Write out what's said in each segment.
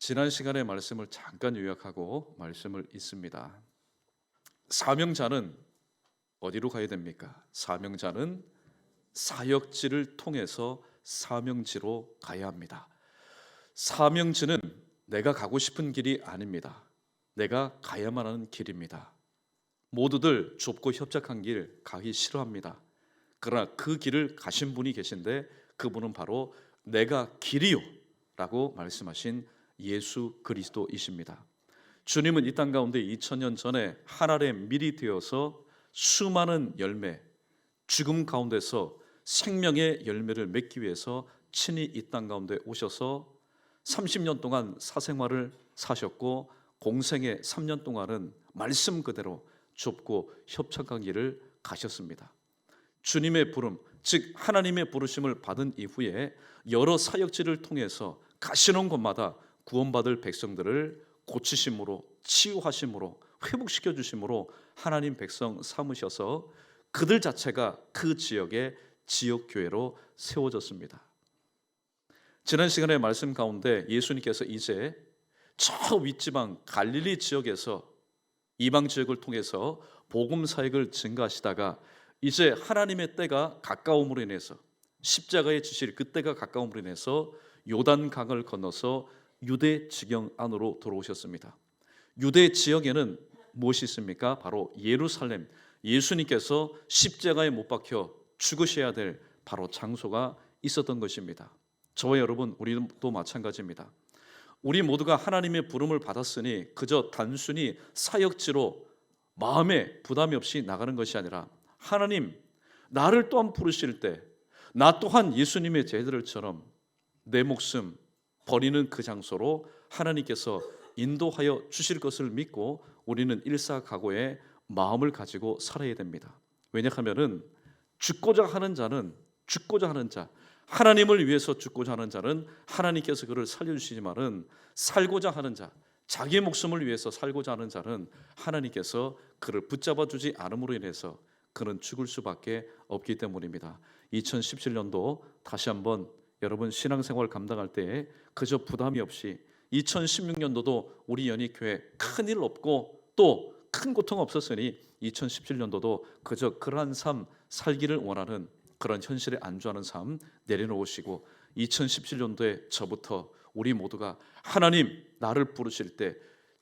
지난 시간의 말씀을 잠깐 요약하고 말씀을 잇습니다. 사명자는 어디로 가야 됩니까? 사명자는 사역지를 통해서 사명지로 가야 합니다. 사명지는 내가 가고 싶은 길이 아닙니다. 내가 가야만 하는 길입니다. 모두들 좁고 협착한 길 가기 싫어합니다. 그러나 그 길을 가신 분이 계신데 그분은 바로 내가 길이요 라고 말씀하신 예수 그리스도이십니다. 주님은 이 땅 가운데 2000년 전에 하늘의 밀이 되어서 수많은 열매, 죽음 가운데서 생명의 열매를 맺기 위해서 친히 이 땅 가운데 오셔서 30년 동안 사생활을 사셨고 공생의 3년 동안은 말씀 그대로 좁고 협착한 길을 가셨습니다. 주님의 부름, 즉 하나님의 부르심을 받은 이후에 여러 사역지를 통해서 가시는 곳마다 구원받을 백성들을 고치심으로, 치유하심으로, 회복시켜 주심으로 하나님 백성 삼으셔서 그들 자체가 그 지역의 지역교회로 세워졌습니다. 지난 시간의 말씀 가운데 예수님께서 이제 저 윗지방 갈릴리 지역에서 이방 지역을 통해서 복음 사역을 증가하시다가 이제 하나님의 때가 가까움으로 인해서 십자가의 지실 그 때가 가까움으로 인해서 요단강을 건너서 유대 지경 안으로 들어오셨습니다. 유대 지역에는 무엇이 있습니까? 바로 예루살렘, 예수님께서 십자가에 못 박혀 죽으셔야 될 바로 장소가 있었던 것입니다. 저와 여러분, 우리도 마찬가지입니다. 우리 모두가 하나님의 부름을 받았으니 그저 단순히 사역지로 마음에 부담이 없이 나가는 것이 아니라 하나님, 나를 또한 부르실 때 나 또한 예수님의 제자들처럼 내 목숨 버리는 그 장소로 하나님께서 인도하여 주실 것을 믿고 우리는 일사각오의 마음을 가지고 살아야 됩니다. 왜냐하면 죽고자 하는 자는 죽고자 하는 자, 하나님을 위해서 죽고자 하는 자는 하나님께서 그를 살려주시지만은 살고자 하는 자, 자기의 목숨을 위해서 살고자 하는 자는 하나님께서 그를 붙잡아 주지 않음으로 인해서 그는 죽을 수밖에 없기 때문입니다. 2017년도 다시 한번 여러분 신앙생활 감당할 때에 그저 부담이 없이 2016년도도 우리 연희교회 큰일 없고 또 큰 고통 없었으니 2017년도도 그저 그러한 삶 살기를 원하는 그런 현실에 안주하는 삶 내려놓으시고 2017년도에 저부터 우리 모두가 하나님 나를 부르실 때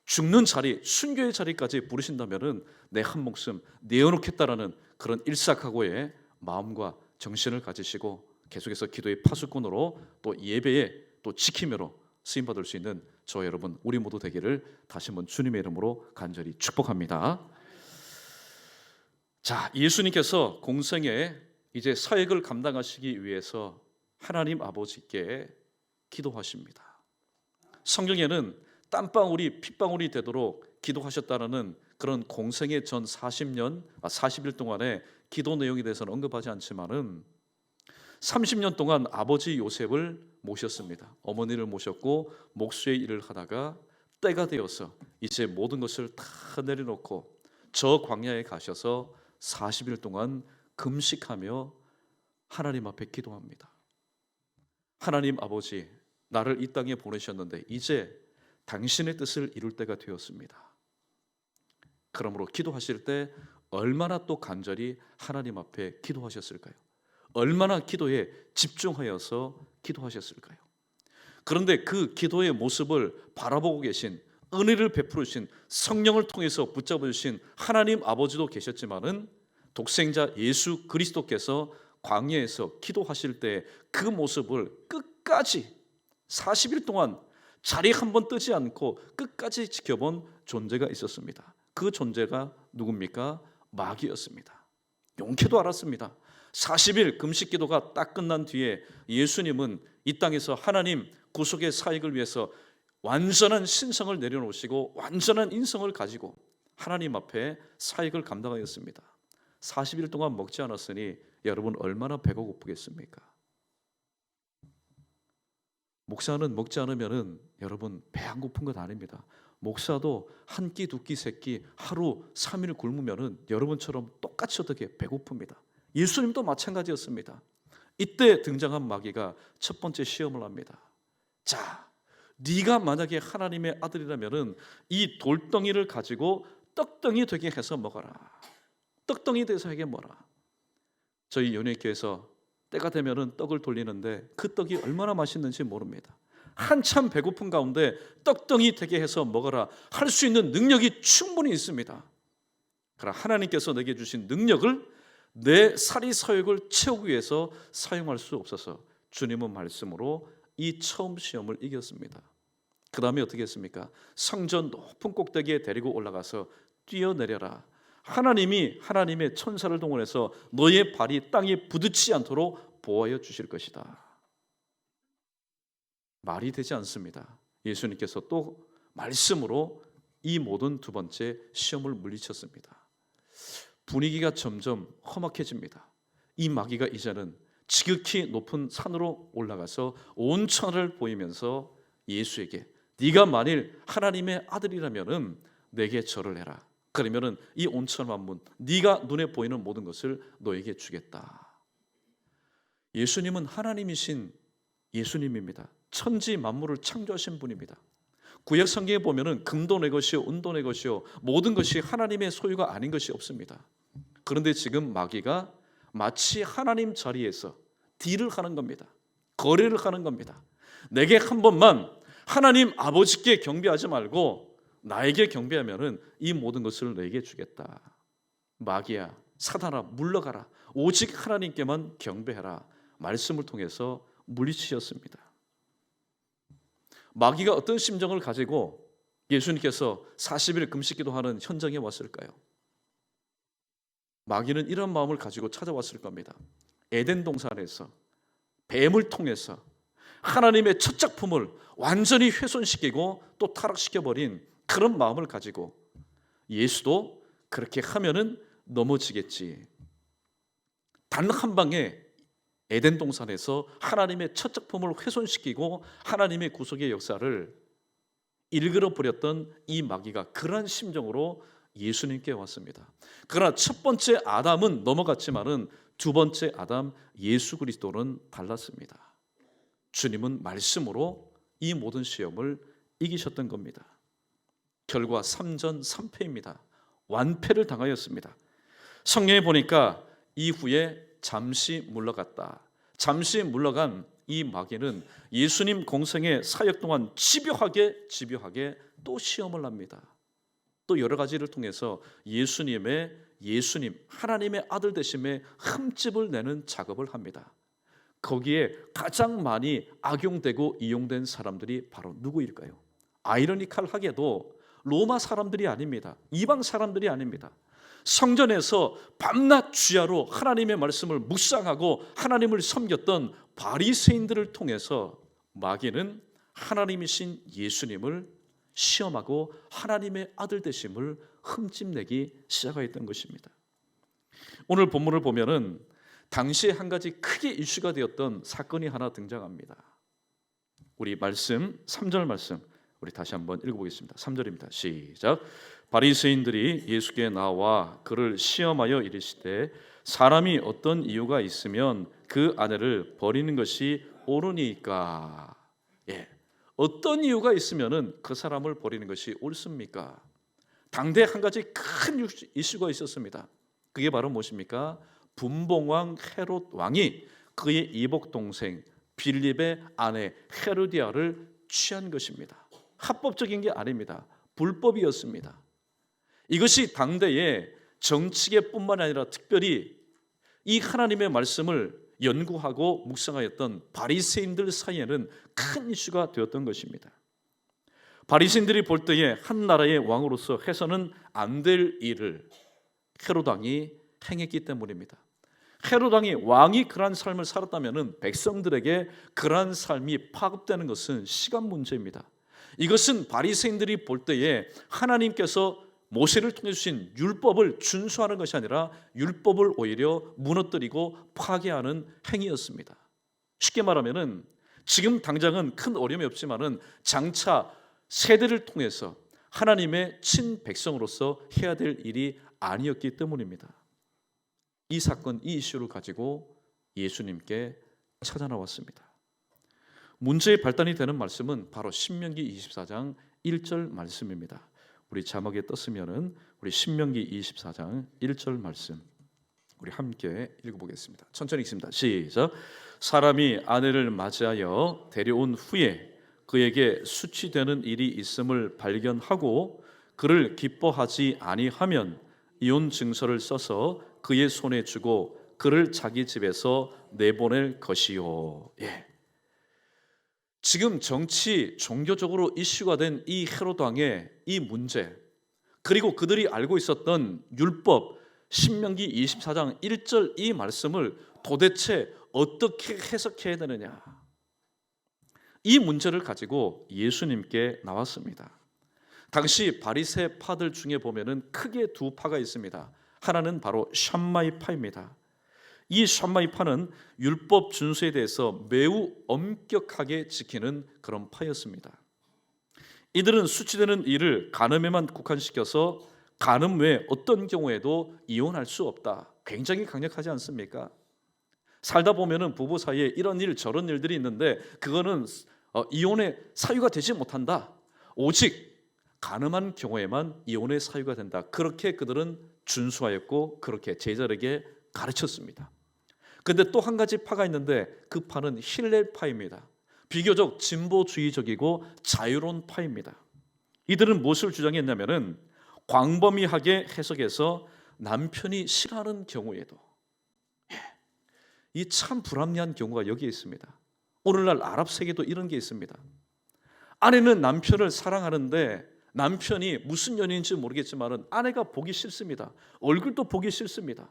죽는 자리, 순교의 자리까지 부르신다면은 내 한 목숨 내어놓겠다라는 그런 일사각오의 마음과 정신을 가지시고 계속해서 기도의 파수꾼으로 또 예배의 또 지킴으로 쓰임 받을 수 있는 저 여러분 우리 모두 되기를 다시 한번 주님의 이름으로 간절히 축복합니다. 자, 예수님께서 공생에 이제 사역을 감당하시기 위해서 하나님 아버지께 기도하십니다. 성경에는 땀방울이 핏방울이 되도록 기도하셨다는 그런 공생의 전 40일 동안의 기도 내용에 대해서는 언급하지 않지만은 30년 동안 아버지 요셉을 모셨습니다. 어머니를 모셨고 목수의 일을 하다가 때가 되어서 이제 모든 것을 다 내려놓고 저 광야에 가셔서 40일 동안 금식하며 하나님 앞에 기도합니다. 하나님 아버지, 나를 이 땅에 보내셨는데 이제 당신의 뜻을 이룰 때가 되었습니다. 그러므로 기도하실 때 얼마나 또 간절히 하나님 앞에 기도하셨을까요? 얼마나 기도에 집중하여서 기도하셨을까요? 그런데 그 기도의 모습을 바라보고 계신 은혜를 베푸신 성령을 통해서 붙잡아 주신 하나님 아버지도 계셨지만은 독생자 예수 그리스도께서 광야에서 기도하실 때 그 모습을 끝까지 40일 동안 자리 한 번 뜨지 않고 끝까지 지켜본 존재가 있었습니다. 그 존재가 누굽니까? 마귀였습니다. 용케도 알았습니다. 40일 금식 기도가 딱 끝난 뒤에 예수님은 이 땅에서 하나님 구속의 사역을 위해서 완전한 신성을 내려놓으시고 완전한 인성을 가지고 하나님 앞에 사역을 감당하였습니다. 40일 동안 먹지 않았으니 여러분 얼마나 배가 고프겠습니까? 목사는 먹지 않으면은 여러분 배 안 고픈 것 아닙니다. 목사도 한 끼, 두 끼, 세 끼 하루 3일 굶으면은 여러분처럼 똑같이 어떻게 배고픕니다. 예수님도 마찬가지였습니다. 이때 등장한 마귀가 첫 번째 시험을 합니다. 자, 네가 만약에 하나님의 아들이라면은 이 돌덩이를 가지고 떡덩이 되게 해서 먹어라. 떡덩이 돼서 하게 먹어라. 저희 연예교회에서 때가 되면은 떡을 돌리는데 그 떡이 얼마나 맛있는지 모릅니다. 한참 배고픈 가운데 떡덩이 되게 해서 먹어라 할 수 있는 능력이 충분히 있습니다. 그러나 하나님께서 내게 주신 능력을 내 사리사욕을 채우기 위해서 사용할 수 없어서 주님은 말씀으로 이 처음 시험을 이겼습니다. 그 다음에 어떻게 했습니까? 성전 높은 꼭대기에 데리고 올라가서 뛰어내려라. 하나님이 하나님의 천사를 동원해서 너의 발이 땅에 부딪히지 않도록 보호하여 주실 것이다. 말이 되지 않습니다. 예수님께서 또 말씀으로 이 모든 두 번째 시험을 물리쳤습니다. 분위기가 점점 험악해집니다. 이 마귀가 이제는 지극히 높은 산으로 올라가서 온 천하를 보이면서 예수에게 네가 만일 하나님의 아들이라면은 내게 절을 해라. 그러면은 이 온천 만문 네가 눈에 보이는 모든 것을 너에게 주겠다. 예수님은 하나님이신 예수님입니다. 천지 만물을 창조하신 분입니다. 구약 성경에 보면은 금도 내 것이요 은도 내 것이요 모든 것이 하나님의 소유가 아닌 것이 없습니다. 그런데 지금 마귀가 마치 하나님 자리에서 딜을 하는 겁니다. 거래를 하는 겁니다. 내게 한 번만 하나님 아버지께 경배하지 말고 나에게 경배하면은 이 모든 것을 너에게 주겠다. 마귀야, 사단아, 물러가라. 오직 하나님께만 경배해라. 말씀을 통해서 물리치셨습니다. 마귀가 어떤 심정을 가지고 예수님께서 40일 금식 기도하는 현장에 왔을까요? 마귀는 이런 마음을 가지고 찾아왔을 겁니다. 에덴 동산에서 뱀을 통해서 하나님의 첫 작품을 완전히 훼손시키고 또 타락시켜버린 그런 마음을 가지고 예수도 그렇게 하면은 넘어지겠지. 단 한 방에 에덴 동산에서 하나님의 첫 작품을 훼손시키고 하나님의 구속의 역사를 일그러 버렸던 이 마귀가 그런 심정으로 예수님께 왔습니다. 그러나 첫 번째 아담은 넘어갔지만은 두 번째 아담 예수 그리스도는 달랐습니다. 주님은 말씀으로 이 모든 시험을 이기셨던 겁니다. 결과 3전 3패입니다. 완패를 당하였습니다. 성경에 보니까 이후에 잠시 물러갔다. 잠시 물러간 이 마귀는 예수님 공생의 사역 동안 집요하게 또 시험을 합니다. 또 여러 가지를 통해서 예수님 하나님의 아들 되심에 흠집을 내는 작업을 합니다. 거기에 가장 많이 악용되고 이용된 사람들이 바로 누구일까요? 아이러니컬하게도 로마 사람들이 아닙니다. 이방 사람들이 아닙니다. 성전에서 밤낮 주야로 하나님의 말씀을 묵상하고 하나님을 섬겼던 바리새인들을 통해서 마귀는 하나님이신 예수님을 시험하고 하나님의 아들 되심을 흠집내기 시작하였던 것입니다. 오늘 본문을 보면은 당시에 한 가지 크게 이슈가 되었던 사건이 하나 등장합니다. 우리 말씀 3절 말씀 우리 다시 한번 읽어보겠습니다. 3절입니다. 시작. 바리새인들이 예수께 나와 그를 시험하여 이르시되 사람이 어떤 이유가 있으면 그 아내를 버리는 것이 옳으니까. 어떤 이유가 있으면은 그 사람을 버리는 것이 옳습니까? 당대 한 가지 큰 이슈가 있었습니다. 그게 바로 무엇입니까? 분봉왕 헤롯 왕이 그의 이복 동생 빌립의 아내 헤로디아를 취한 것입니다. 합법적인 게 아닙니다. 불법이었습니다. 이것이 당대의 정치계뿐만 아니라 특별히 이 하나님의 말씀을 연구하고 묵상하였던 바리새인들 사이에는 큰 이슈가 되었던 것입니다. 바리새인들이 볼 때에 한 나라의 왕으로서 해서는 안 될 일을 헤롯 왕이 행했기 때문입니다. 헤롯 왕이 그러한 삶을 살았다면 백성들에게 그러한 삶이 파급되는 것은 시간 문제입니다. 이것은 바리새인들이 볼 때에 하나님께서 모세를 통해 주신 율법을 준수하는 것이 아니라 율법을 오히려 무너뜨리고 파괴하는 행위였습니다. 쉽게 말하면은 지금 당장은 큰 어려움이 없지만은 장차 세대를 통해서 하나님의 친백성으로서 해야 될 일이 아니었기 때문입니다. 이 사건, 이 이슈를 가지고 예수님께 찾아 나왔습니다. 문제의 발단이 되는 말씀은 바로 신명기 24장 1절 말씀입니다. 우리 자막에 떴으면은 우리 신명기 24장 1절 말씀 우리 함께 읽어보겠습니다. 천천히 읽습니다. 시작. 사람이 아내를 맞이하여 데려온 후에 그에게 수치되는 일이 있음을 발견하고 그를 기뻐하지 아니하면 이혼 증서를 써서 그의 손에 주고 그를 자기 집에서 내보낼 것이요. 예. 지금 정치 종교적으로 이슈가 된 이 헤롯 왕의 이 문제, 그리고 그들이 알고 있었던 율법 신명기 24장 1절 이 말씀을 도대체 어떻게 해석해야 되느냐, 이 문제를 가지고 예수님께 나왔습니다. 당시 바리새파들 중에 보면은 크게 두 파가 있습니다. 하나는 바로 샴마이 파입니다. 이 샴마이 파는 율법 준수에 대해서 매우 엄격하게 지키는 그런 파였습니다. 이들은 수치되는 일을 간음에만 국한시켜서 간음 외에 어떤 경우에도 이혼할 수 없다, 굉장히 강력하지 않습니까? 살다 보면은 부부 사이에 이런 일 저런 일들이 있는데 그거는 이혼의 사유가 되지 못한다, 오직 간음한 경우에만 이혼의 사유가 된다, 그렇게 그들은 준수하였고 그렇게 제자에게 가르쳤습니다. 그런데 또 한 가지 파가 있는데 그 파는 힐렐파입니다. 비교적 진보주의적이고 자유로운 파입니다. 이들은 무엇을 주장했냐면은 광범위하게 해석해서 남편이 싫어하는 경우에도, 이 참 불합리한 경우가 여기에 있습니다. 오늘날 아랍 세계도 이런 게 있습니다. 아내는 남편을 사랑하는데 남편이 무슨 연인인지 모르겠지만 아내가 보기 싫습니다. 얼굴도 보기 싫습니다.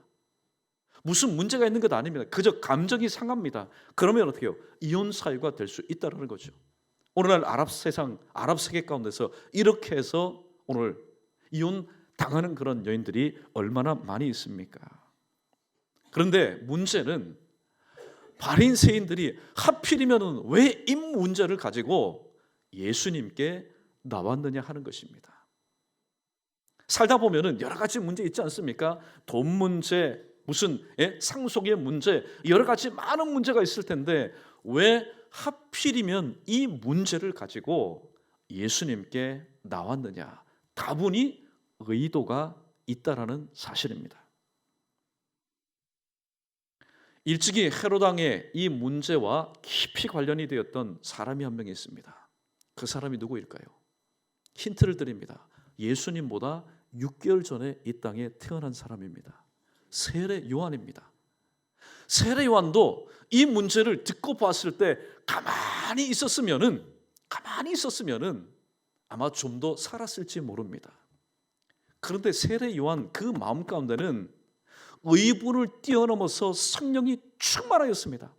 무슨 문제가 있는 것 아닙니다. 그저 감정이 상합니다. 그러면 어떻게 해요? 이혼 사유가 될 수 있다는 거죠. 오늘날 아랍 세상, 아랍 세계 가운데서 이렇게 해서 오늘 이혼 당하는 그런 여인들이 얼마나 많이 있습니까? 그런데 문제는 바리새인들이 하필이면 왜 이 문제를 가지고 예수님께 나왔느냐 하는 것입니다. 살다 보면은 여러 가지 문제 있지 않습니까? 돈 문제, 무슨 상속의 문제, 여러 가지 많은 문제가 있을 텐데 왜 하필이면 이 문제를 가지고 예수님께 나왔느냐? 다분히 의도가 있다라는 사실입니다. 일찍이 헤롯 왕의 이 문제와 깊이 관련이 되었던 사람이 한 명 있습니다. 그 사람이 누구일까요? 힌트를 드립니다. 예수님보다 6개월 전에 이 땅에 태어난 사람입니다. 세례 요한입니다. 세례 요한도 이 문제를 듣고 봤을 때 가만히 있었으면은 아마 좀 더 살았을지 모릅니다. 그런데 세례 요한 그 마음 가운데는 의분을 뛰어넘어서 성령이 충만하였습니다.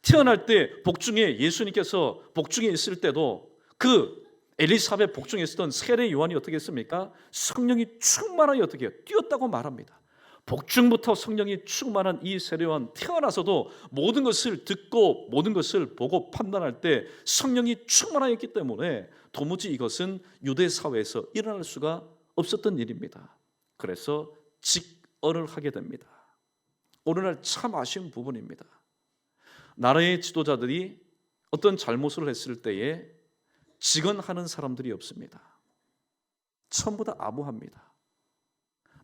태어날 때 복중에 예수님께서 복중에 있을 때도 그 엘리사벳 복중에 있었던 세례 요한이 어떻게 했습니까? 성령이 충만하여 어떻게 해요? 뛰었다고 말합니다. 복중부터 성령이 충만한 이 세례 요한 태어나서도 모든 것을 듣고 모든 것을 보고 판단할 때 성령이 충만하였기 때문에 도무지 이것은 유대 사회에서 일어날 수가 없었던 일입니다. 그래서 직언을 하게 됩니다. 오늘날 참 아쉬운 부분입니다. 나라의 지도자들이 어떤 잘못을 했을 때에 직언하는 사람들이 없습니다. 전부 다 아부합니다.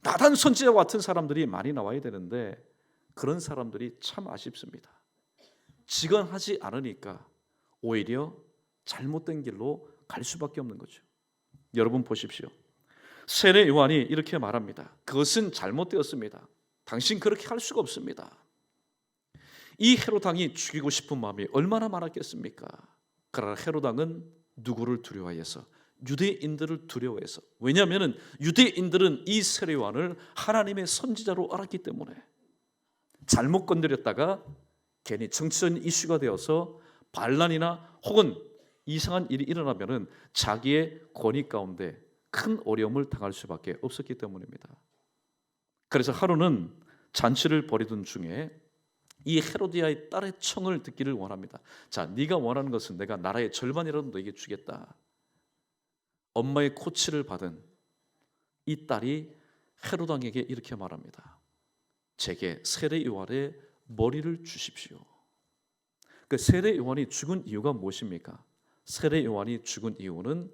나단 선지자 같은 사람들이 많이 나와야 되는데 그런 사람들이 참 아쉽습니다. 직언하지 않으니까 오히려 잘못된 길로 갈 수밖에 없는 거죠. 여러분 보십시오. 세례 요한이 이렇게 말합니다. 그것은 잘못되었습니다. 당신 그렇게 할 수가 없습니다. 이 헤롯 왕이 죽이고 싶은 마음이 얼마나 많았겠습니까? 그러나 헤롯 왕은 누구를 두려워해서? 유대인들을 두려워해서. 왜냐하면 유대인들은 이 세례 요한을 하나님의 선지자로 알았기 때문에 잘못 건드렸다가 괜히 정치적인 이슈가 되어서 반란이나 혹은 이상한 일이 일어나면 자기의 권위 가운데 큰 어려움을 당할 수밖에 없었기 때문입니다. 그래서 하루는 잔치를 벌이던 중에 이 헤로디아의 딸의 청을 듣기를 원합니다. 자, 네가 원하는 것은 내가 나라의 절반이라도 너에게 주겠다. 엄마의 코치를 받은 이 딸이 헤롯 왕에게 이렇게 말합니다. 제게 세례 요한의 머리를 주십시오. 그 세례 요한이 죽은 이유가 무엇입니까? 세례 요한이 죽은 이유는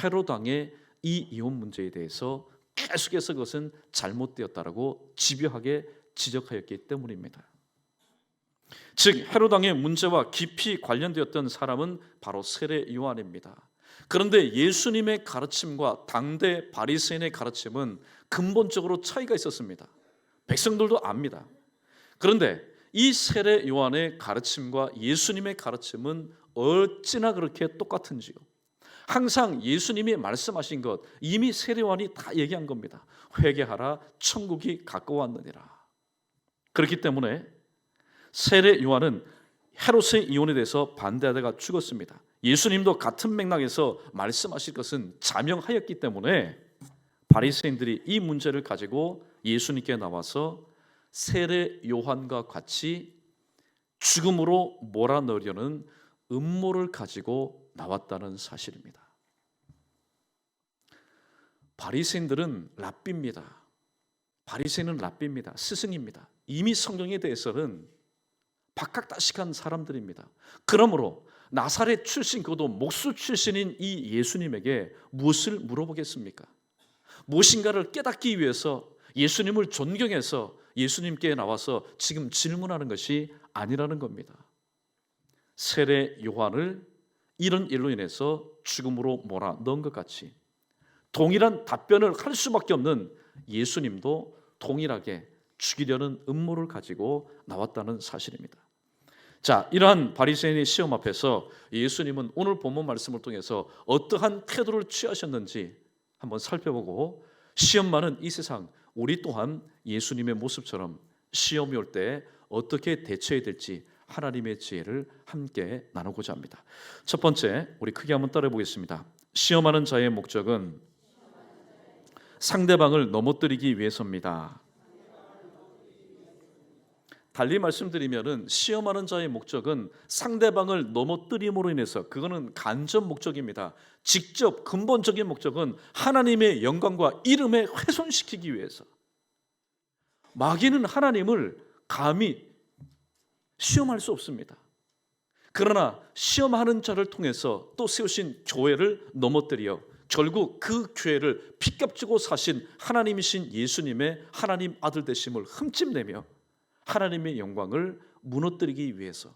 헤롯 왕의 이 이혼 문제에 대해서 계속해서 그것은 잘못되었다라고 집요하게 지적하였기 때문입니다. 즉 헤롯 왕의 문제와 깊이 관련되었던 사람은 바로 세례 요한입니다. 그런데 예수님의 가르침과 당대 바리새인의 가르침은 근본적으로 차이가 있었습니다. 백성들도 압니다. 그런데 이 세례 요한의 가르침과 예수님의 가르침은 어찌나 그렇게 똑같은지요. 항상 예수님이 말씀하신 것 이미 세례 요한이 다 얘기한 겁니다. 회개하라, 천국이 가까웠느니라. 그렇기 때문에 세례 요한은 헤롯의 이혼에 대해서 반대하다가 죽었습니다. 예수님도 같은 맥락에서 말씀하실 것은 자명하였기 때문에 바리새인들이 이 문제를 가지고 예수님께 나와서 세례 요한과 같이 죽음으로 몰아넣으려는 음모를 가지고 나왔다는 사실입니다. 바리새인들은 랍비입니다. 바리새인은 랍비입니다. 스승입니다. 이미 성경에 대해서는 박학다식한 사람들입니다. 그러므로 나사렛 출신 그도 목수 출신인 이 예수님에게 무엇을 물어보겠습니까? 무엇인가를 깨닫기 위해서 예수님을 존경해서 예수님께 나와서 지금 질문하는 것이 아니라는 겁니다. 세례 요한을 이런 일로 인해서 죽음으로 몰아넣은 것 같이 동일한 답변을 할 수밖에 없는 예수님도 동일하게 죽이려는 음모를 가지고 나왔다는 사실입니다. 자, 이러한 바리새인의 시험 앞에서 예수님은 오늘 본문 말씀을 통해서 어떠한 태도를 취하셨는지 한번 살펴보고 시험 많은 이 세상 우리 또한 예수님의 모습처럼 시험이 올 때 어떻게 대처해야 될지 하나님의 지혜를 함께 나누고자 합니다. 첫 번째, 우리 크게 한번 따라해 보겠습니다. 시험하는 자의 목적은 상대방을 넘어뜨리기 위해서입니다. 달리 말씀드리면은 시험하는 자의 목적은 상대방을 넘어뜨림으로 인해서 그거는 간접 목적입니다. 직접 근본적인 목적은 하나님의 영광과 이름에 훼손시키기 위해서. 마귀는 하나님을 감히 시험할 수 없습니다. 그러나 시험하는 자를 통해서 또 세우신 교회를 넘어뜨려 결국 그 교회를 피값주고 사신 하나님이신 예수님의 하나님 아들 되심을 흠집내며 하나님의 영광을 무너뜨리기 위해서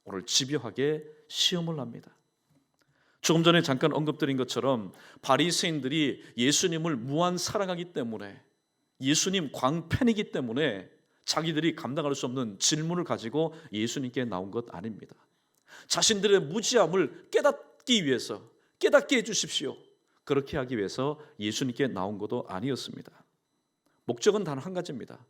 오늘 집요하게 시험을 합니다. 조금 전에 잠깐 언급드린 것처럼 바리새인들이 예수님을 무한 사랑하기 때문에 예수님 광팬이기 때문에 자기들이 감당할 수 없는 질문을 가지고 예수님께 나온 것 아닙니다. 자신들의 무지함을 깨닫기 위해서 깨닫게 해주십시오. 그렇게 하기 위해서 예수님께 나온 것도 아니었습니다. 목적은 단 한 가지입니다.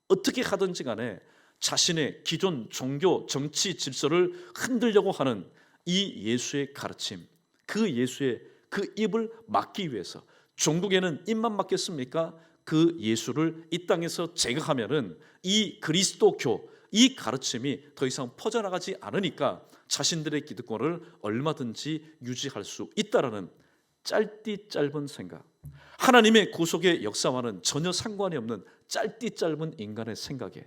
어떻게 하든지 간에 자신의 기존 종교, 정치 질서를 흔들려고 하는 이 예수의 가르침, 그 예수의 그 입을 막기 위해서 종국에는 입만 막겠습니까? 그 예수를 이 땅에서 제거하면은 이 그리스도교, 이 가르침이 더 이상 퍼져나가지 않으니까 자신들의 기득권을 얼마든지 유지할 수 있다라는 짧디 짧은 생각, 하나님의 구속의 역사와는 전혀 상관이 없는 짧디 짧은 인간의 생각에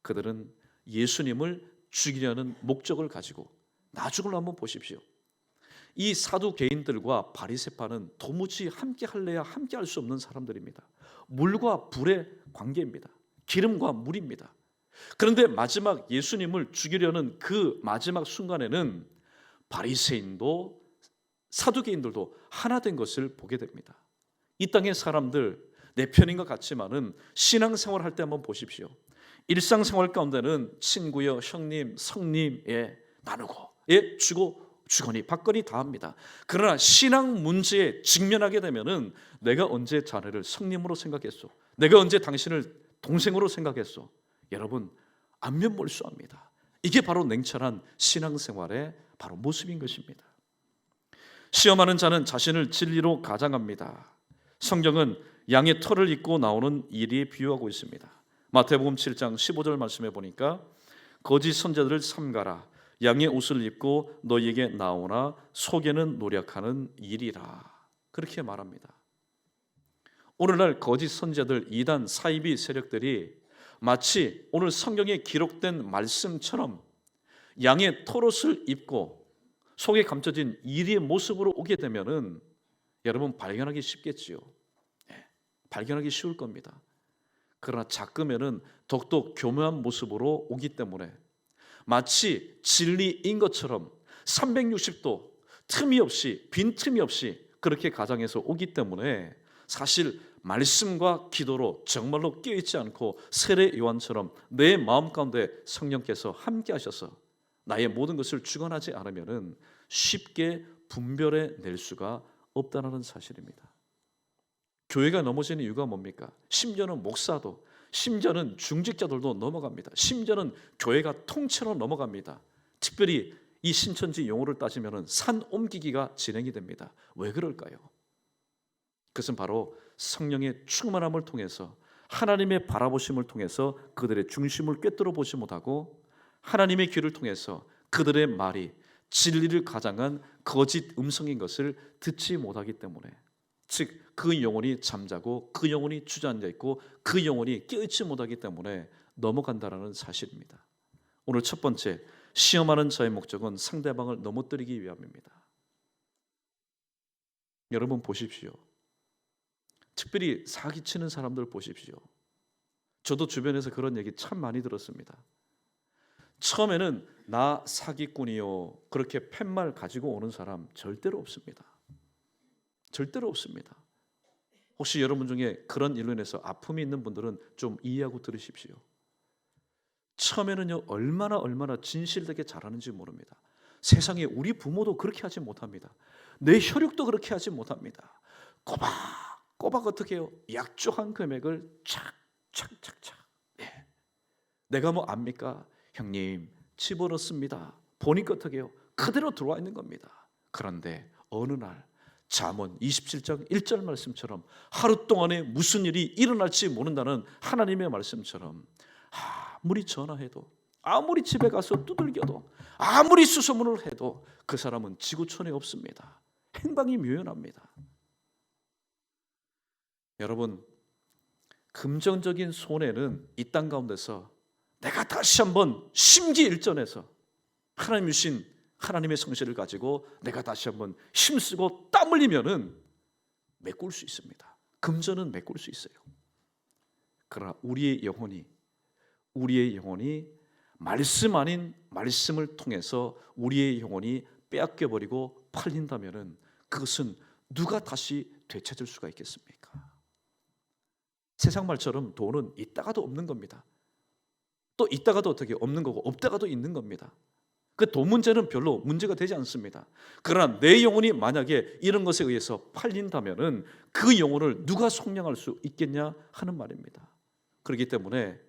그들은 예수님을 죽이려는 목적을 가지고 나중을 한번 보십시오. 이 사두개인들과 바리새파는 도무지 함께 할래야 함께 할 수 없는 사람들입니다. 물과 불의 관계입니다. 기름과 물입니다. 그런데 마지막 예수님을 죽이려는 그 마지막 순간에는 바리새인도 사두개인들도 하나 된 것을 보게 됩니다. 이 땅의 사람들 내 편인 것 같지만은 신앙생활 할 때 한번 보십시오. 일상생활 가운데는 친구여, 형님, 성님 나누고 주고 주거니 받거니 다 합니다. 그러나 신앙 문제에 직면하게 되면은 내가 언제 자네를 성님으로 생각했소? 내가 언제 당신을 동생으로 생각했소? 여러분 안면몰수합니다. 이게 바로 냉철한 신앙생활의 바로 모습인 것입니다. 시험하는 자는 자신을 진리로 가장합니다. 성경은 양의 털을 입고 나오는 일이 비유하고 있습니다. 마태복음 7장 15절 말씀해 보니까 거짓 선자들을 삼가라. 양의 옷을 입고 너희에게 나오나 속에는 노력하는 일이라. 그렇게 말합니다. 오늘날 거짓 선자들, 이단, 사이비 세력들이 마치 오늘 성경에 기록된 말씀처럼 양의 털옷을 입고 속에 감춰진 이리의 모습으로 오게 되면은 여러분 발견하기 쉽겠지요. 발견하기 쉬울 겁니다. 그러나 작으면은 더욱더 교묘한 모습으로 오기 때문에 마치 진리인 것처럼 360도 틈이 없이 빈틈이 없이 그렇게 가장해서 오기 때문에 사실 말씀과 기도로 정말로 깨어있지 않고 세례 요한처럼 내 마음 가운데 성령께서 함께 하셔서 나의 모든 것을 주관하지 않으면은 쉽게 분별해 낼 수가 없다는 사실입니다. 교회가 넘어지는 이유가 뭡니까? 심지어는 목사도, 심지어는 중직자들도 넘어갑니다. 심지어는 교회가 통째로 넘어갑니다. 특별히 이 신천지 용어를 따지면 산 옮기기가 진행이 됩니다. 왜 그럴까요? 그것은 바로 성령의 충만함을 통해서 하나님의 바라보심을 통해서 그들의 중심을 꿰뚫어 보지 못하고 하나님의 귀를 통해서 그들의 말이 진리를 가장한 거짓 음성인 것을 듣지 못하기 때문에, 즉 그 영혼이 잠자고 그 영혼이 주저앉아 있고 그 영혼이 깨어있지 못하기 때문에 넘어간다는 사실입니다. 오늘 첫 번째, 시험하는 자의 목적은 상대방을 넘어뜨리기 위함입니다. 여러분 보십시오. 특별히 사기치는 사람들 보십시오. 저도 주변에서 그런 얘기 참 많이 들었습니다. 처음에는 나 사기꾼이요 그렇게 팻말 가지고 오는 사람 절대로 없습니다. 절대로 없습니다. 혹시 여러분 중에 그런 일로 인해서 아픔이 있는 분들은 좀 이해하고 들으십시오. 처음에는요 얼마나 진실되게 잘하는지 모릅니다. 세상에 우리 부모도 그렇게 하지 못합니다. 내 혈육도 그렇게 하지 못합니다. 꼬박 어떻게 해요? 약조한 금액을 착착착착. 내가 뭐 압니까? 형님 집어넣습니다. 보니까 어떻게 해요? 그대로 들어와 있는 겁니다. 그런데 어느 날 잠언 27장 1절 말씀처럼 하루 동안에 무슨 일이 일어날지 모른다는 하나님의 말씀처럼 아무리 전화해도 아무리 집에 가서 두들겨도 아무리 수소문을 해도 그 사람은 지구촌에 없습니다. 행방이 묘연합니다. 여러분, 금전적인 손해는 이 땅 가운데서 내가 다시 한번 심기일전해서 하나님 주신 하나님의 성실을 가지고 내가 다시 한번 힘쓰고 땀 흘리면은 메꿀 수 있습니다. 금전은 메꿀 수 있어요. 그러나 우리의 영혼이 말씀 아닌 말씀을 통해서 우리의 영혼이 빼앗겨버리고 팔린다면은 그것은 누가 다시 되찾을 수가 있겠습니까? 세상 말처럼 돈은 있다가도 없는 겁니다. 또 있다가도 어떻게 없는 거고 없다가도 있는 겁니다. 그 돈 문제는 별로 문제가 되지 않습니다. 그러나 내 영혼이 만약에 이런 것에 의해서 팔린다면은 그 영혼을 누가 속량할 수 있겠냐 하는 말입니다. 그렇기 때문에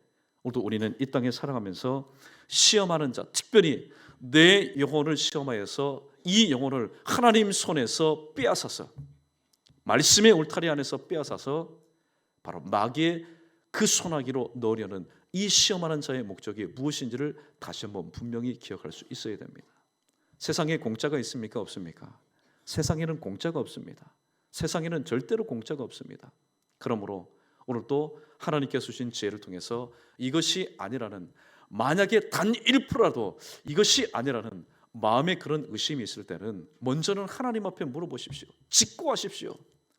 오늘도 우리는 이 땅에 살아가면서 시험하는 자, 특별히 내 영혼을 시험하여서 이 영혼을 하나님 손에서 빼앗아서 말씀의 울타리 안에서 빼앗아서 바로 마귀의 그 소나기로 넣으려는 이 시험하는 자의 목적이 무엇인지를 다시 한번 분명히 기억할 수 있어야 됩니다. 세상에 공짜가 있습니까? 없습니까? 세상에는 공짜가 없습니다. 세상에는 절대로 공짜가 없습니다. 그러므로 오늘 또 하나님께서 주신 지혜를 통해서 이것이 아니라는, 만약에 단 1%라도 이것이 아니라는 마음에 그런 의심이 있을 때는 먼저는 하나님 앞에 물어보십시오. 직고하십시오.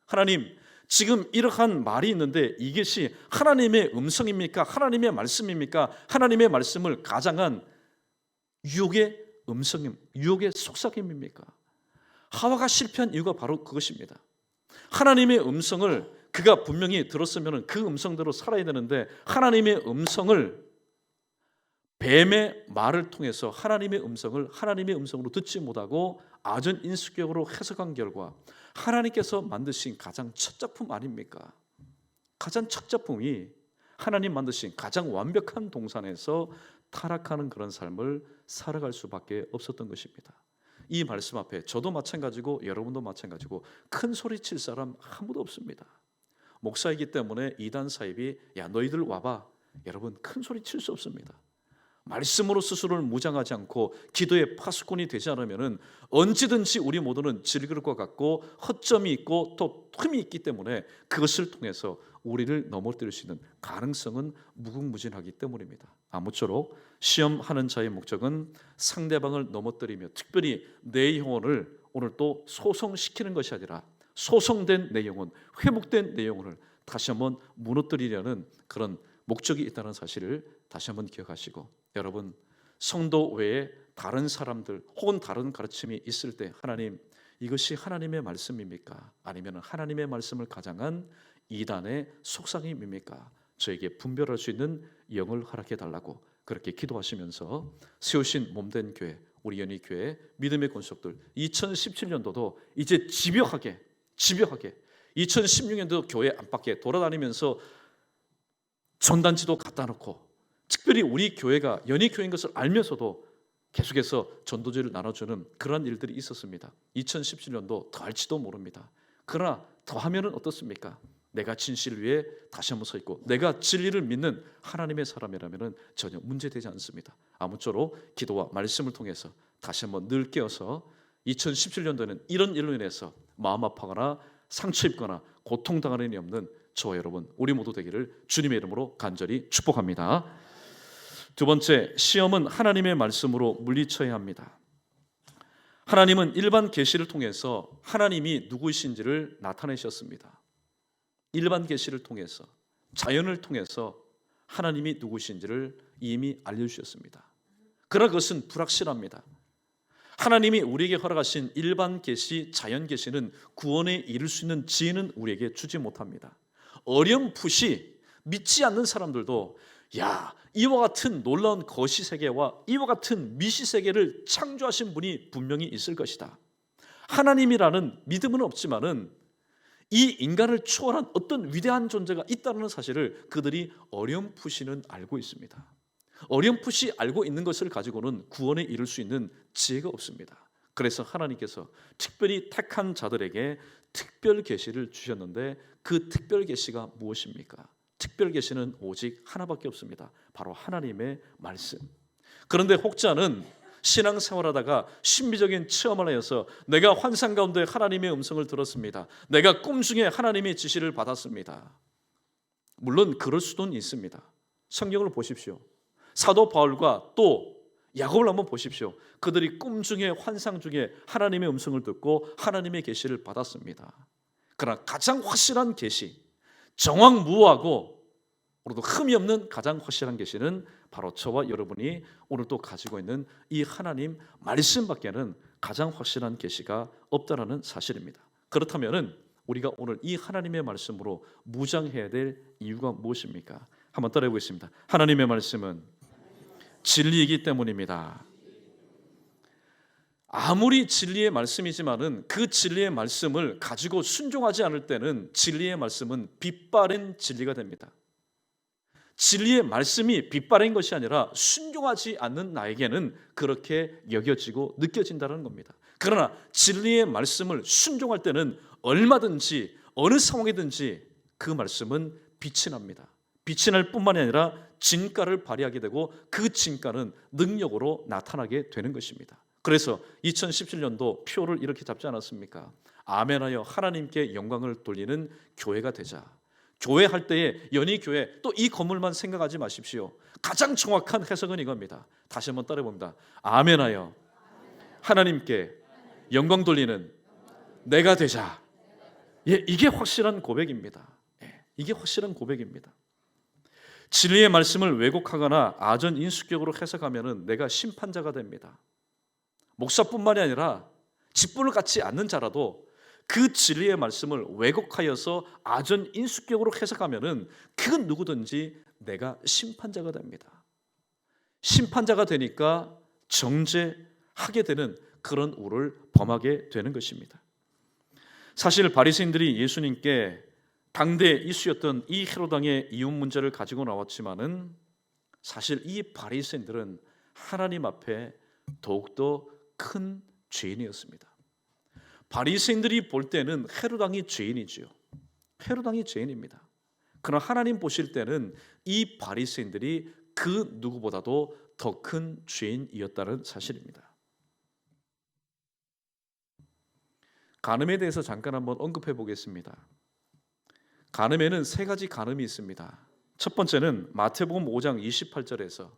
하나님, 지금 이러한 말이 있는데 이것이 하나님의 음성입니까? 하나님의 말씀입니까? 하나님의 말씀을 가장한 유혹의 음성임, 유혹의 속삭임입니까? 하와가 실패한 이유가 바로 그것입니다. 하나님의 음성을 그가 분명히 들었으면 그 음성대로 살아야 되는데 하나님의 음성을 뱀의 말을 통해서 하나님의 음성을 하나님의 음성으로 듣지 못하고 아전인수격으로 해석한 결과 하나님께서 만드신 가장 첫 작품 아닙니까? 가장 첫 작품이 하나님 만드신 가장 완벽한 동산에서 타락하는 그런 삶을 살아갈 수밖에 없었던 것입니다. 이 말씀 앞에 저도 마찬가지고 여러분도 마찬가지고 큰 소리 칠 사람 아무도 없습니다. 목사이기 때문에 이단 사입이 야 너희들 와봐, 여러분 큰 소리 칠 수 없습니다. 말씀으로 스스로를 무장하지 않고 기도의 파수꾼이 되지 않으면 언제든지 우리 모두는 질그릇 것 같고 허점이 있고 또 틈이 있기 때문에 그것을 통해서 우리를 넘어뜨릴 수 있는 가능성은 무궁무진하기 때문입니다. 아무쪼록 시험하는 자의 목적은 상대방을 넘어뜨리며 특별히 내 영혼을 오늘 또 소성시키는 것이 아니라 소성된 내 영혼, 회복된 내 영혼을 다시 한번 무너뜨리려는 그런 목적이 있다는 사실을 다시 한번 기억하시고, 여러분 성도 외에 다른 사람들 혹은 다른 가르침이 있을 때 하나님, 이것이 하나님의 말씀입니까? 아니면 하나님의 말씀을 가장한 이단의 속삭임입니까? 저에게 분별할 수 있는 영을 허락해 달라고 그렇게 기도하시면서 세우신 몸된 교회, 우리 연희교회 믿음의 권속들, 2017년도도 이제 집요하게 2016년도 교회 안팎에 돌아다니면서 전단지도 갖다 놓고 특별히 우리 교회가 연희교회인 것을 알면서도 계속해서 전도지를 나눠주는 그런 일들이 있었습니다. 2017년도 더 할지도 모릅니다. 그러나 더 하면은 어떻습니까? 내가 진실을 위해 다시 한번 서 있고 내가 진리를 믿는 하나님의 사람이라면 전혀 문제되지 않습니다. 아무쪼록 기도와 말씀을 통해서 다시 한번 늘 깨어서 2017년도에는 이런 일로 인해서 마음 아파하거나 상처 입거나 고통당하는 일이 없는 저와 여러분 우리 모두 되기를 주님의 이름으로 간절히 축복합니다. 두 번째, 시험은 하나님의 말씀으로 물리쳐야 합니다. 하나님은 일반 계시를 통해서 하나님이 누구이신지를 나타내셨습니다. 일반 계시를 통해서, 자연을 통해서 하나님이 누구신지를 이미 알려주셨습니다. 그러나 그것은 불확실합니다. 하나님이 우리에게 허락하신 일반 계시, 자연 계시는 구원에 이를 수 있는 지혜는 우리에게 주지 못합니다. 어렴풋이 믿지 않는 사람들도 이와 같은 놀라운 거시 세계와 이와 같은 미시 세계를 창조하신 분이 분명히 있을 것이다. 하나님이라는 믿음은 없지만은 이 인간을 초월한 어떤 위대한 존재가 있다는 사실을 그들이 어렴풋이는 알고 있습니다. 어렴풋이 알고 있는 것을 가지고는 구원에 이를 수 있는 지혜가 없습니다. 그래서 하나님께서 특별히 택한 자들에게 특별 계시를 주셨는데 그 특별 계시가 무엇입니까? 특별 계시는 오직 하나밖에 없습니다. 바로 하나님의 말씀. 그런데 혹자는 신앙생활하다가 신비적인 체험을 하여서 내가 환상 가운데 하나님의 음성을 들었습니다. 내가 꿈 중에 하나님의 지시를 받았습니다. 물론 그럴 수는 있습니다. 성경을 보십시오. 사도 바울과 또 야곱을 한번 보십시오. 그들이 꿈 중에 환상 중에 하나님의 음성을 듣고 하나님의 계시를 받았습니다. 그러나 가장 확실한 계시, 정확무하고 오늘도 흠이 없는 가장 확실한 계시는 바로 저와 여러분이 오늘 또 가지고 있는 이 하나님 말씀밖에는 가장 확실한 계시가 없다라는 사실입니다. 그렇다면은 우리가 오늘 이 하나님의 말씀으로 무장해야 될 이유가 무엇입니까? 한번 따라해 보겠습니다. 하나님의 말씀은 진리이기 때문입니다. 아무리 진리의 말씀이지만은 그 진리의 말씀을 가지고 순종하지 않을 때는 진리의 말씀은 빛바랜 진리가 됩니다. 진리의 말씀이 빛바랜 것이 아니라 순종하지 않는 나에게는 그렇게 여겨지고 느껴진다는 겁니다. 그러나 진리의 말씀을 순종할 때는 얼마든지 어느 상황이든지 그 말씀은 빛이 납니다. 빛이 날 뿐만이 아니라 진가를 발휘하게 되고 그 진가는 능력으로 나타나게 되는 것입니다. 그래서 2017년도 표를 이렇게 잡지 않았습니까? 아멘하여 하나님께 영광을 돌리는 교회가 되자. 교회 할 때에 연희교회 또 이 건물만 생각하지 마십시오. 가장 정확한 해석은 이겁니다. 다시 한번 따라해 봅니다. 아멘하여 하나님께 영광 돌리는 내가 되자. 이게 확실한 고백입니다. 이게 확실한 고백입니다. 진리의 말씀을 왜곡하거나 아전인수격으로 해석하면은 내가 심판자가 됩니다. 목사뿐만이 아니라 직분을 갖지 않는 자라도 그 진리의 말씀을 왜곡하여서 아전인수격으로 해석하면은 그 누구든지 내가 심판자가 됩니다. 심판자가 되니까 정죄하게 되는 그런 우를 범하게 되는 것입니다. 사실 바리새인들이 예수님께 당대 이슈였던 이 헤롯 왕의 이혼 문제를 가지고 나왔지만은 사실 이 바리새인들은 하나님 앞에 더욱더 큰 죄인이었습니다. 바리새인들이 볼 때는 헤롯 왕이 죄인이지요. 헤롯 왕이 죄인입니다. 그러나 하나님 보실 때는 이 바리새인들이 그 누구보다도 더 큰 죄인이었다는 사실입니다. 간음에 대해서 잠깐 한번 언급해 보겠습니다. 간음에는 세 가지 간음이 있습니다. 첫 번째는 마태복음 5장 28절에서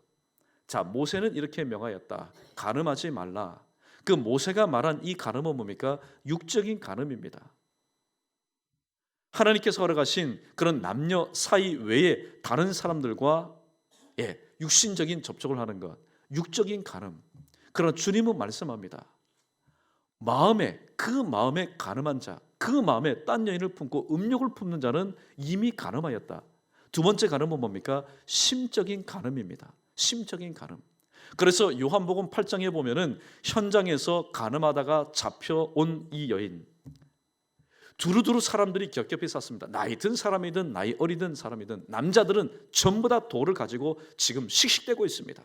자, 모세는 이렇게 명하였다. 간음하지 말라. 그 모세가 말한 이 간음은 뭡니까? 육적인 간음입니다. 하나님께서 허락하신 그런 남녀 사이 외에 다른 사람들과 육신적인 접촉을 하는 것, 육적인 간음. 그러나 주님은 말씀합니다. 그 마음에 간음한 자, 그 마음에 딴 여인을 품고 음욕을 품는 자는 이미 간음하였다. 두 번째 간음은 뭡니까? 심적인 간음입니다. 심적인 간음. 그래서 요한복음 8장에 보면은 현장에서 간음하다가 잡혀온 이 여인, 두루두루 사람들이 겹겹이 쌌습니다. 나이 든 사람이든 나이 어리든 사람이든 남자들은 전부 다 돌을 가지고 지금 씩씩대고 있습니다.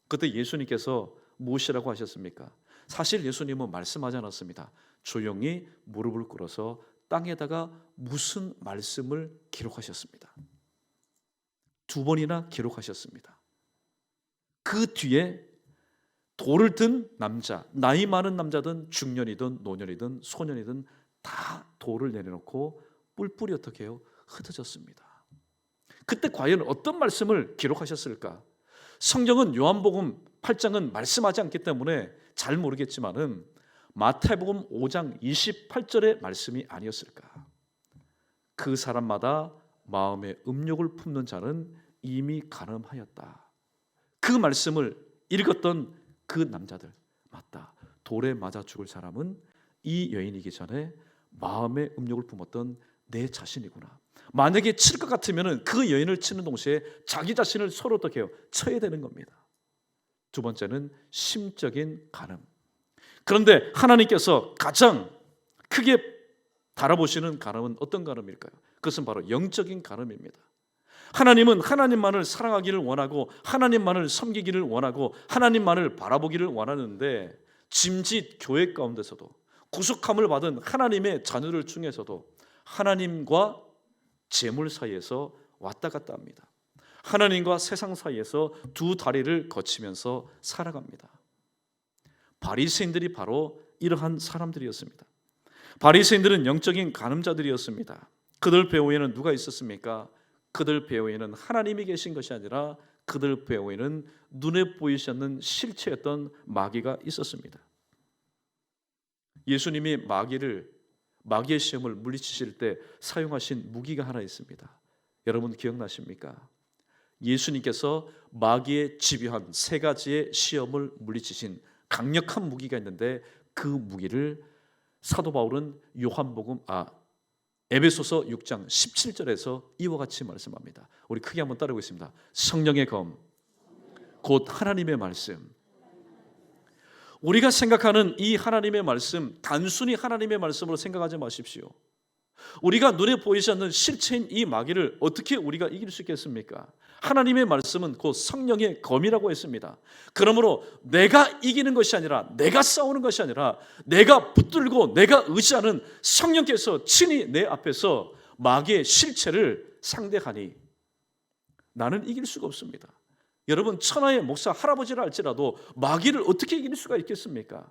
그때 예수님께서 무엇이라고 하셨습니까? 사실 예수님은 말씀하지 않았습니다. 조용히 무릎을 꿇어서 땅에다가 무슨 말씀을 기록하셨습니다. 두 번이나 기록하셨습니다. 그 뒤에 돌을 든 남자, 나이 많은 남자든 중년이든 노년이든 소년이든 다 돌을 내려놓고 뿔뿔이 어떻게 해요? 흩어졌습니다. 그때 과연 어떤 말씀을 기록하셨을까? 성경은 요한복음 8장은 말씀하지 않기 때문에 잘 모르겠지만은 마태복음 5장 28절의 말씀이 아니었을까? 그 사람마다 마음에 음욕을 품는 자는 이미 간음하였다. 그 말씀을 읽었던 그 남자들, 맞다. 돌에 맞아 죽을 사람은 이 여인이기 전에 마음에 음욕을 품었던 내 자신이구나. 만약에 칠 것 같으면 그 여인을 치는 동시에 자기 자신을 서로 어떻게 해요? 쳐야 되는 겁니다. 두 번째는 심적인 간음. 그런데 하나님께서 가장 크게 달아보시는 간음은 어떤 간음일까요? 그것은 바로 영적인 간음입니다. 하나님은 하나님만을 사랑하기를 원하고 하나님만을 섬기기를 원하고 하나님만을 바라보기를 원하는데 짐짓 교회 가운데서도 구속함을 받은 하나님의 자녀들 중에서도 하나님과 재물 사이에서 왔다 갔다 합니다. 하나님과 세상 사이에서 두 다리를 거치면서 살아갑니다. 바리새인들이 바로 이러한 사람들이었습니다. 바리새인들은 영적인 간음자들이었습니다. 그들 배후에는 누가 있었습니까? 그들 배후에는 하나님이 계신 것이 아니라 그들 배후에는 눈에 보이지 않는 실체였던 마귀가 있었습니다. 예수님이 마귀의 시험을 물리치실 때 사용하신 무기가 하나 있습니다. 여러분 기억나십니까? 예수님께서 마귀의 집요한 세 가지의 시험을 물리치신 강력한 무기가 있는데 그 무기를 사도 바울은 에베소서 6장 17절에서 이와 같이 말씀합니다. 우리 크게 한번 따라하겠습니다. 성령의 검, 곧 하나님의 말씀. 우리가 생각하는 이 하나님의 말씀, 단순히 하나님의 말씀으로 생각하지 마십시오. 우리가 눈에 보이지 않는 실체인 이 마귀를 어떻게 우리가 이길 수 있겠습니까? 하나님의 말씀은 곧 성령의 검이라고 했습니다. 그러므로 내가 이기는 것이 아니라, 내가 싸우는 것이 아니라, 내가 붙들고 내가 의지하는 성령께서 친히 내 앞에서 마귀의 실체를 상대하니 나는 이길 수가 없습니다. 여러분, 천하의 목사 할아버지라 할지라도 마귀를 어떻게 이길 수가 있겠습니까?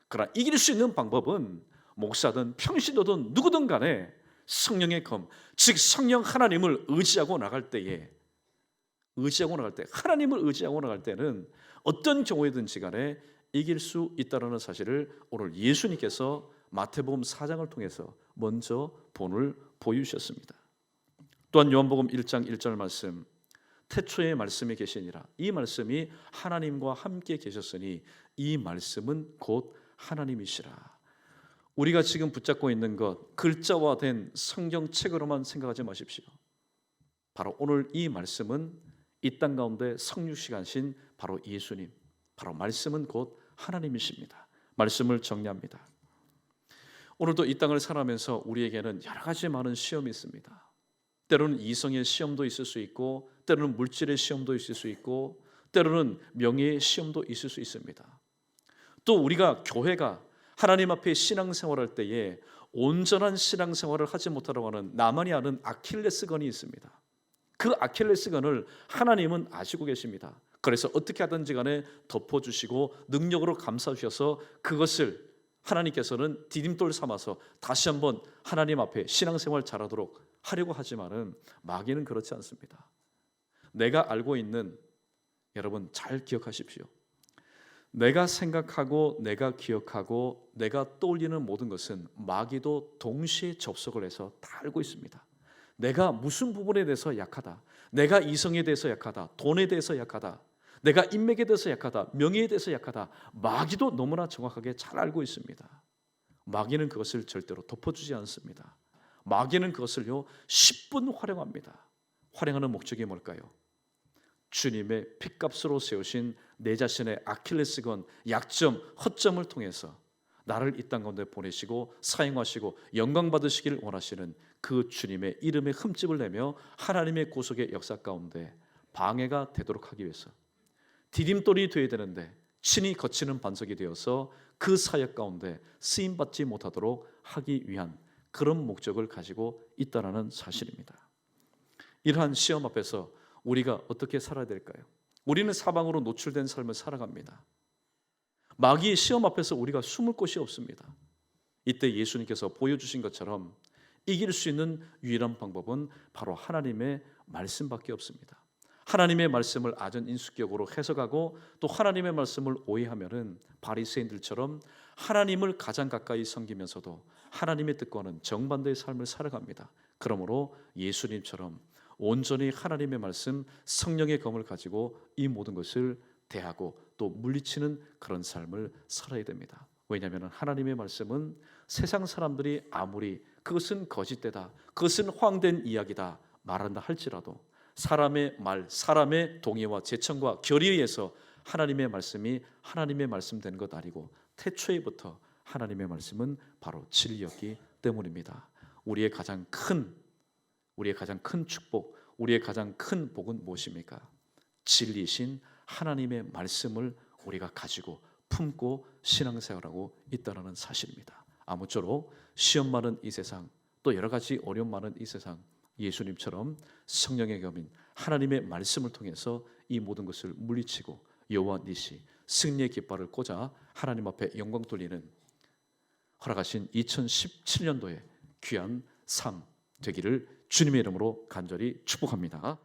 그러나 이길 수 있는 방법은 목사든 평신도든 누구든 간에 성령의 검, 즉 성령 하나님을 의지하고 나갈 때에, 하나님을 의지하고 나갈 때는 어떤 경우에든지 간에 이길 수 있다는 사실을 오늘 예수님께서 마태복음 4장을 통해서 먼저 본을 보여주셨습니다. 또한 요한복음 1장 1절 말씀, 태초에 말씀이 계시니라. 이 말씀이 하나님과 함께 계셨으니 이 말씀은 곧 하나님이시라. 우리가 지금 붙잡고 있는 것, 글자화된 성경책으로만 생각하지 마십시오. 바로 오늘 이 말씀은 이 땅 가운데 성육시간신 바로 예수님, 바로 말씀은 곧 하나님이십니다. 말씀을 정리합니다. 오늘도 이 땅을 살아가면서 우리에게는 여러 가지 많은 시험이 있습니다. 때로는 이성의 시험도 있을 수 있고, 때로는 물질의 시험도 있을 수 있고, 때로는 명예의 시험도 있을 수 있습니다. 또 우리가 교회가 하나님 앞에 신앙생활할 때에 온전한 신앙생활을 하지 못하라고 하는 나만이 아는 아킬레스건이 있습니다. 그 아킬레스건을 하나님은 아시고 계십니다. 그래서 어떻게 하든지 간에 덮어주시고 능력으로 감싸주셔서 그것을 하나님께서는 디딤돌 삼아서 다시 한번 하나님 앞에 신앙생활 잘하도록 하려고 하지만은 마귀는 그렇지 않습니다. 내가 알고 있는, 여러분 잘 기억하십시오. 내가 생각하고 내가 기억하고 내가 떠올리는 모든 것은 마귀도 동시에 접속을 해서 다 알고 있습니다. 내가 무슨 부분에 대해서 약하다, 내가 이성에 대해서 약하다, 돈에 대해서 약하다, 내가 인맥에 대해서 약하다, 명예에 대해서 약하다, 마귀도 너무나 정확하게 잘 알고 있습니다. 마귀는 그것을 절대로 덮어주지 않습니다. 마귀는 그것을요 10분 활용합니다. 활용하는 목적이 뭘까요? 주님의 핏값으로 세우신 내 자신의 아킬레스건, 약점, 허점을 통해서 나를 이 땅 가운데 보내시고 사용하시고 영광 받으시길 원하시는 그 주님의 이름에 흠집을 내며 하나님의 구속의 역사 가운데 방해가 되도록 하기 위해서, 디딤돌이 되어야 되는데 친히 거치는 반석이 되어서 그 사역 가운데 쓰임받지 못하도록 하기 위한 그런 목적을 가지고 있다는 사실입니다. 이러한 시험 앞에서 우리가 어떻게 살아야 될까요? 우리는 사방으로 노출된 삶을 살아갑니다. 마귀의 시험 앞에서 우리가 숨을 곳이 없습니다. 이때 예수님께서 보여주신 것처럼 이길 수 있는 유일한 방법은 바로 하나님의 말씀밖에 없습니다. 하나님의 말씀을 아전인수격으로 해석하고 또 하나님의 말씀을 오해하면은 바리새인들처럼 하나님을 가장 가까이 섬기면서도 하나님의 뜻과는 정반대의 삶을 살아갑니다. 그러므로 예수님처럼 온전히 하나님의 말씀, 성령의 검을 가지고 이 모든 것을 대하고 또 물리치는 그런 삶을 살아야 됩니다. 왜냐하면 하나님의 말씀은 세상 사람들이 아무리 그것은 거짓되다, 그것은 謊된 이야기다 말한다 할지라도 사람의 말, 사람의 동의와 제청과 결의에 의해서 하나님의 말씀이 하나님의 말씀 되는 것 아니고 태초에부터 하나님의 말씀은 바로 진리였기 때문입니다. 우리의 가장 큰 축복, 우리의 가장 큰 복은 무엇입니까? 진리이신 하나님의 말씀을 우리가 가지고 품고 신앙생활하고 있다는 사실입니다. 아무쪼록 시험 많은 이 세상, 또 여러 가지 어려움 많은 이 세상, 예수님처럼 성령의 검인 하나님의 말씀을 통해서 이 모든 것을 물리치고 여호와 니시 승리의 깃발을 꽂아 하나님 앞에 영광 돌리는 허락하신 2017년도의 귀한 삶 되기를 주님의 이름으로 간절히 축복합니다.